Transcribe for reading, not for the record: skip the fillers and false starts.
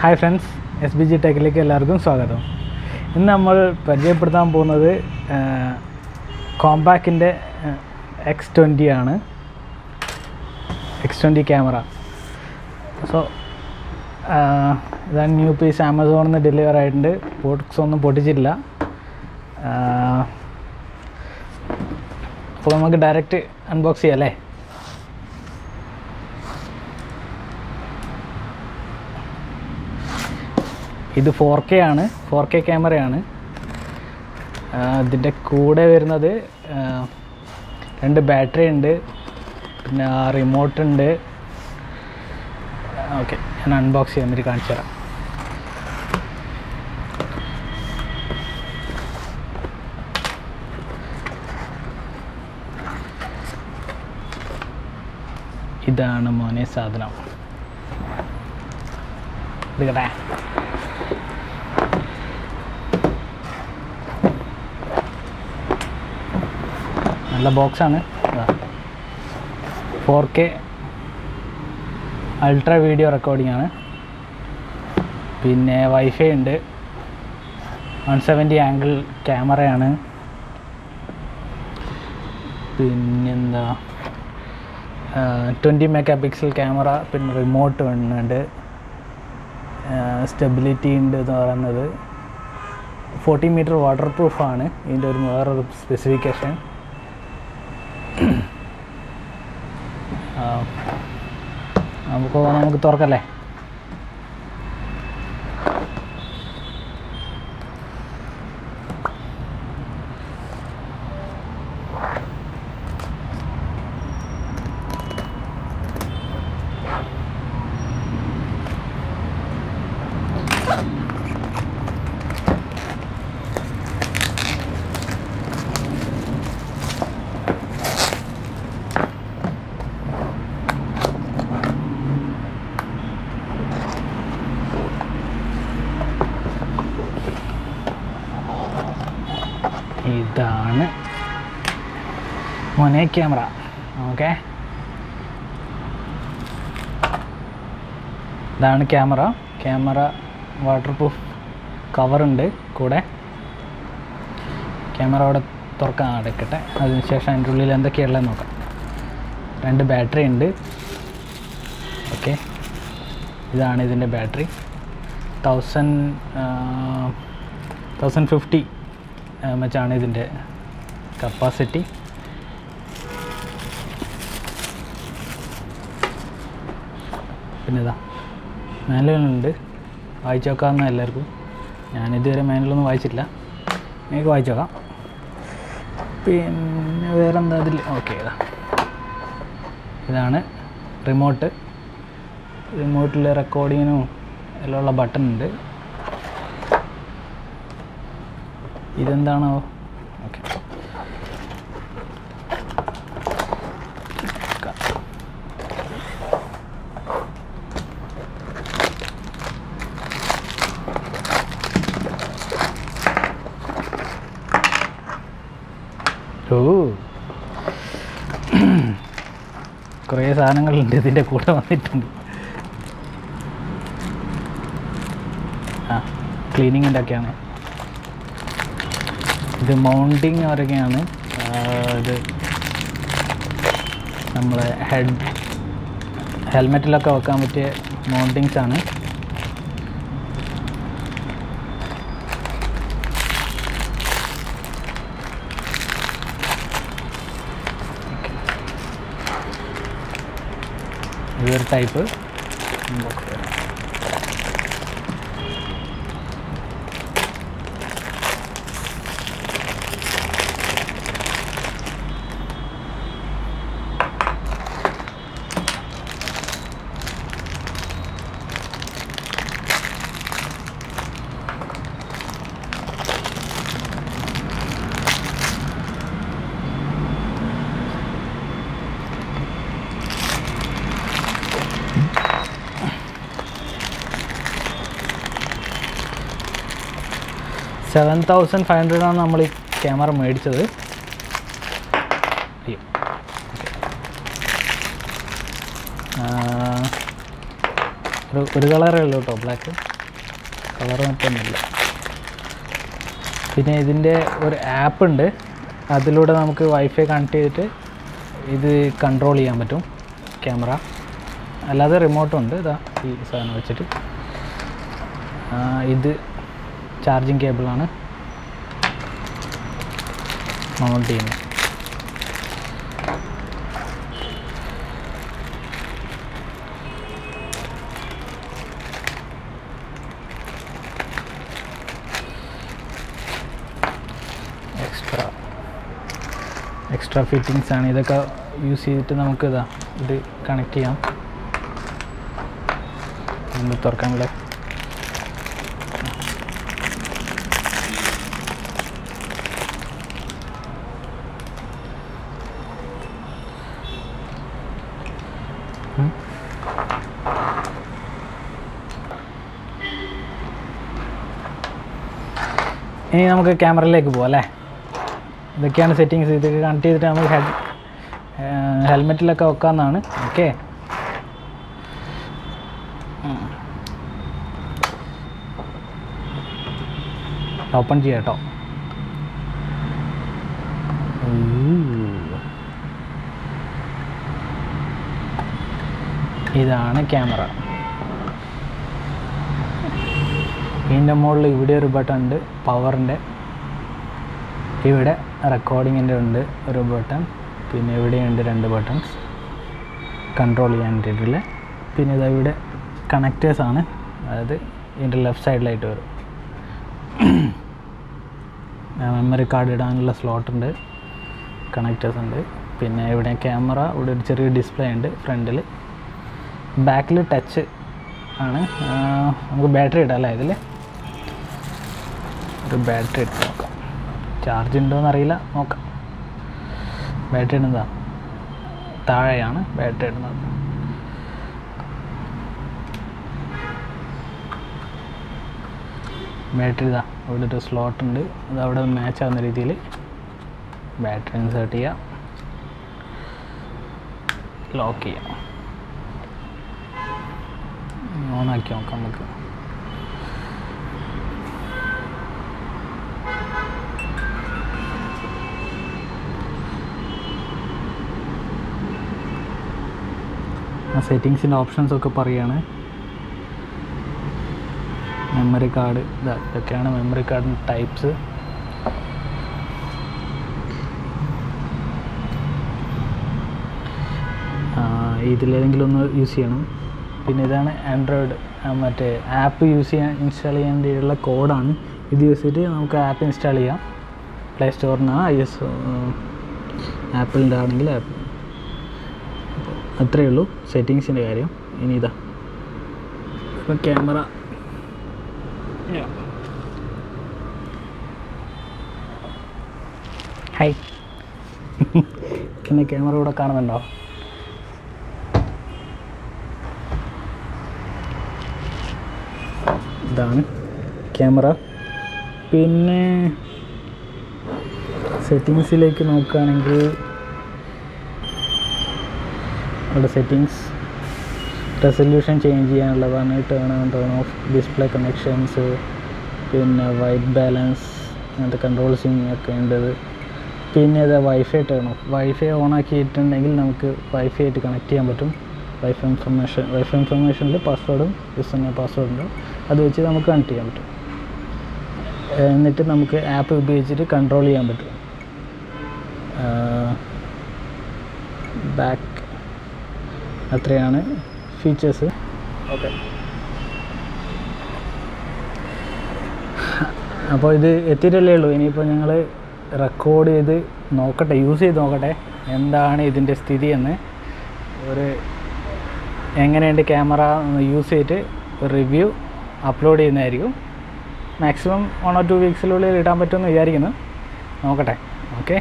Hi friends, SBG ടെക്കിലേക്ക് എല്ലാവർക്കും സ്വാഗതം. ഇന്ന് നമ്മൾ പരിചയപ്പെടുത്താൻ പോകുന്നത് കോമ്പാക്കിൻ്റെ X20 ആണ്. X20 camera. സോ ഇതാണ് ന്യൂ പീസ്. ആമസോണിൽ നിന്ന് ഡെലിവർ ആയിട്ടുണ്ട്. ബോക്സ് ഒന്നും പൊട്ടിച്ചിട്ടില്ല. അപ്പോൾ നമുക്ക് ഡയറക്റ്റ് അൺബോക്സ് ചെയ്യാം അല്ലേ? ഇത് 4K ആണ്, 4K ക്യാമറയാണ്. ഇതിൻ്റെ കൂടെ വരുന്നത് 2 ബാറ്ററി ഉണ്ട്, പിന്നെ റിമോട്ട് ഉണ്ട്. ഓക്കെ, ഞാൻ അൺബോക്സ് ചെയ്യാൻ വേണ്ടി കാണിച്ചു തരാം. ഇതാണ് മോനെ സാധനം. എടുക്കട്ടെ. നല്ല ബോക്സാണ്. 4K അൾട്രാ വീഡിയോ റെക്കോർഡിംഗ് ആണ്. പിന്നെ വൈഫൈ ഉണ്ട്. 170 ആംഗിൾ ക്യാമറയാണ്. പിന്നെന്താ 20 മെഗാ പിക്സൽ ക്യാമറ. പിന്നെ റിമോട്ട് ഉണ്ട്. സ്റ്റെബിലിറ്റി ഉണ്ട് എന്ന് പറയുന്നത്. 40 മീറ്റർ വാട്ടർ പ്രൂഫാണ് ഇതിൻ്റെ വേറൊരു സ്പെസിഫിക്കേഷൻ. നമുക്ക് തുറക്കല്ലേ? ഇതാണ് മോനെ ക്യാമറ. ഓക്കെ, ഇതാണ് ക്യാമറ വാട്ടർ പ്രൂഫ് കവറുണ്ട് കൂടെ. ക്യാമറ അവിടെ തുറക്കാൻ അടയ്ക്കട്ടെ. അതിനുശേഷം അതിൻ്റെ ഉള്ളിൽ എന്തൊക്കെയുള്ളതെന്ന് നോക്കാം. 2 ബാറ്ററി ഉണ്ട്. ഓക്കെ, ഇതാണ് ഇതിൻ്റെ ബാറ്ററി. 1050 mAh ഇതിൻ്റെ കപ്പാസിറ്റി. പിന്നെ ഇതാ മാനുവലുണ്ട്. വായിച്ചു നോക്കാവുന്ന എല്ലാവർക്കും. ഞാനിതുവരെ മാനുവലൊന്നും വായിച്ചിട്ടില്ല. എനിക്ക് വായിച്ചു നോക്കാം. പിന്നെ വേറെ എന്താ അതിൽ? ഓക്കെ, ഇതാണ് റിമോട്ടിൽ റെക്കോർഡിങ്ങിനും എല്ലാം ഉള്ള ബട്ടൺ ഉണ്ട്. ഇതെന്താണോ? ഓക്കെ, കുറേ സാധനങ്ങളുണ്ട് ഇതിൻ്റെ കൂടെ വന്നിട്ടുണ്ട്. ക്ലീനിങ്ങിൻ്റെ ഒക്കെയാണ്. ഇത് മൗണ്ടിങ് വരെയൊക്കെയാണ്. ഇത് നമ്മളെ ഹെൽമെറ്റിലൊക്കെ വെക്കാൻ പറ്റിയ മൗണ്ടിങ്സ് ആണ്. ഇതൊരു ടൈപ്പ്. 7500 ആണ് നമ്മൾ ഈ ക്യാമറ മേടിച്ചത്. ഒരു കളറേ ഉള്ളൂ കേട്ടോ, ബ്ലാക്ക്. കളർ മറ്റൊന്നുമില്ല. പിന്നെ ഇതിൻ്റെ ഒരു ആപ്പ് ഉണ്ട്, അതിലൂടെ നമുക്ക് വൈഫൈ കണക്ട് ചെയ്തിട്ട് ഇത് കൺട്രോൾ ചെയ്യാൻ പറ്റും ക്യാമറ. അല്ലാതെ റിമോട്ടും ഉണ്ട്. ഇതാ ഈ സാധനം വെച്ചിട്ട് ഇത് ചാർജിങ് കേബിളാണ് മൗണ്ട് ചെയ്യുന്നത്. എക്സ്ട്രാ ഫിറ്റിങ്സ് ആണ്. ഇതൊക്കെ യൂസ് ചെയ്തിട്ട് നമുക്ക് ഇത് കണക്ട് ചെയ്യാം. ഒന്ന് തുറക്കാനുള്ള ഇനി നമുക്ക് ക്യാമറയിലേക്ക് പോകാം അല്ലേ. ഇതൊക്കെയാണ് സെറ്റിങ്സ്. ഇതൊക്കെ കണക്ട് ചെയ്തിട്ട് നമുക്ക് ഹെൽമെറ്റിലൊക്കെ വെക്കാവുന്നതാണ്. ഓക്കെ, ഓപ്പൺ ചെയ്യാം കേട്ടോ. ഇതാണ് ക്യാമറ. ഇതിൻ്റെ മുകളിൽ ഇവിടെ ഒരു ബട്ടൺ ഉണ്ട് പവറിൻ്റെ, ഇവിടെ റെക്കോർഡിങ്ങിൻ്റെ ഉണ്ട് ഒരു ബട്ടൺ, പിന്നെ ഇവിടെയുണ്ട് 2 ബട്ടൺസ് കൺട്രോൾ ചെയ്യാൻ വേണ്ടിയിട്ടുള്ള. പിന്നെ ഇതാ ഇവിടെ കണക്റ്റേഴ്സാണ്, അതായത് ഇതിൻ്റെ ലെഫ്റ്റ് സൈഡിലായിട്ട് വരും. മെമ്മറി കാർഡ് ഇടാനുള്ള സ്ലോട്ടുണ്ട്, കണക്റ്റേഴ്സ് ഉണ്ട്. പിന്നെ ഇവിടെ ക്യാമറ, ഇവിടെ ഒരു ചെറിയ ഡിസ്പ്ലേ ഉണ്ട് ഫ്രണ്ടിൽ. ബാക്കിൽ ടച്ച് ആണ്. നമുക്ക് ബാറ്ററി ഇടാം അല്ലേ. ഇതിൽ ഒരു ബാറ്ററി ഇട്ട് നോക്കാം, ചാർജ് ഉണ്ടോയെന്ന് അറിയില്ല, നോക്കാം. ബാറ്ററി ഇടുന്നതാണ് താഴെയാണ് ബാറ്ററി ഇടുന്നത്. ബാറ്ററി ഇതാ ഇവിടെ ഒരു സ്ലോട്ട് ഉണ്ട്, അത് അവിടെ മാച്ച് ആവുന്ന രീതിയിൽ ബാറ്ററി ഇൻസേർട്ട് ചെയ്യാം, ലോക്ക് ചെയ്യാം, ഓണാക്കി നോക്കാം നമുക്ക്. സെറ്റിങ്സിൻ്റെ ഓപ്ഷൻസൊക്കെ പറയുകയാണ്. മെമ്മറി കാർഡ്, ഇതൊക്കെയാണ് മെമ്മറി കാർഡിൻ്റെ ടൈപ്സ്. ഇതിലേതെങ്കിലും ഒന്ന് യൂസ് ചെയ്യണം. പിന്നെ ഇതാണ് ആൻഡ്രോയിഡ് മറ്റേ ആപ്പ് ഇൻസ്റ്റാൾ ചെയ്യാൻ വേണ്ടിയുള്ള കോഡാണ്. ഇത് യൂസ് ചെയ്തിട്ട് നമുക്ക് ആപ്പ് ഇൻസ്റ്റാൾ ചെയ്യാം പ്ലേ സ്റ്റോറിൽ നിന്ന്. ആപ്പിളിൻ്റെ ആണെങ്കിൽ ആപ്പ്. അത്രയേ ഉള്ളൂ സെറ്റിങ്സിൻ്റെ കാര്യം. ഇനി ഇതാ ഇപ്പം ക്യാമറ, ഹായ് പിന്നെ ക്യാമറ ഇവിടെ കാണുന്നുണ്ടോ? ഇതാണ് ക്യാമറ. പിന്നെ സെറ്റിങ്സിലേക്ക് നോക്കുകയാണെങ്കിൽ അവിടെ സെറ്റിങ്സ് റെസൊല്യൂഷൻ ചേഞ്ച് ചെയ്യാനുള്ളതാണ്, turn on turn off, display connections, പിന്നെ വൈറ്റ് ബാലൻസ്, അങ്ങനത്തെ കൺട്രോൾസിങ് ഒക്കെ ഉണ്ടത്. പിന്നെ ഇത് wifi turn off, wifi on ആക്കിയിട്ടുണ്ടെങ്കിൽ നമുക്ക് വൈഫൈ ആയിട്ട് കണക്ട് ചെയ്യാൻ പറ്റും. വൈഫൈ ഇൻഫർമേഷനിൽ പാസ്വേഡും പാസ്വേഡുണ്ട്, അത് വെച്ച് നമുക്ക് കണക്ട് ചെയ്യാൻ പറ്റും. എന്നിട്ട് നമുക്ക് ആപ്പ് ഉപയോഗിച്ചിട്ട് കൺട്രോൾ ചെയ്യാൻ പറ്റും. ബാക്ക്, അത്രയാണ് ഫീച്ചേഴ്സ്. ഓക്കെ, അപ്പോൾ ഇത് എത്തിയിട്ടല്ലേ ഉള്ളൂ. ഇനിയിപ്പോൾ ഞങ്ങൾ റെക്കോർഡ് ചെയ്ത് നോക്കട്ടെ, യൂസ് ചെയ്ത് നോക്കട്ടെ എന്താണ് ഇതിൻ്റെ സ്ഥിതി എന്ന്. എങ്ങനെയുണ്ട് ക്യാമറ യൂസ് ചെയ്തിട്ട് ഒരു റിവ്യൂ അപ്ലോഡ് ചെയ്യുന്നതായിരിക്കും. മാക്സിമം 1 or 2 വീക്സിനുള്ളിൽ ഇടാൻ പറ്റുമെന്ന് വിചാരിക്കുന്നു. നോക്കട്ടെ. ഓക്കെ.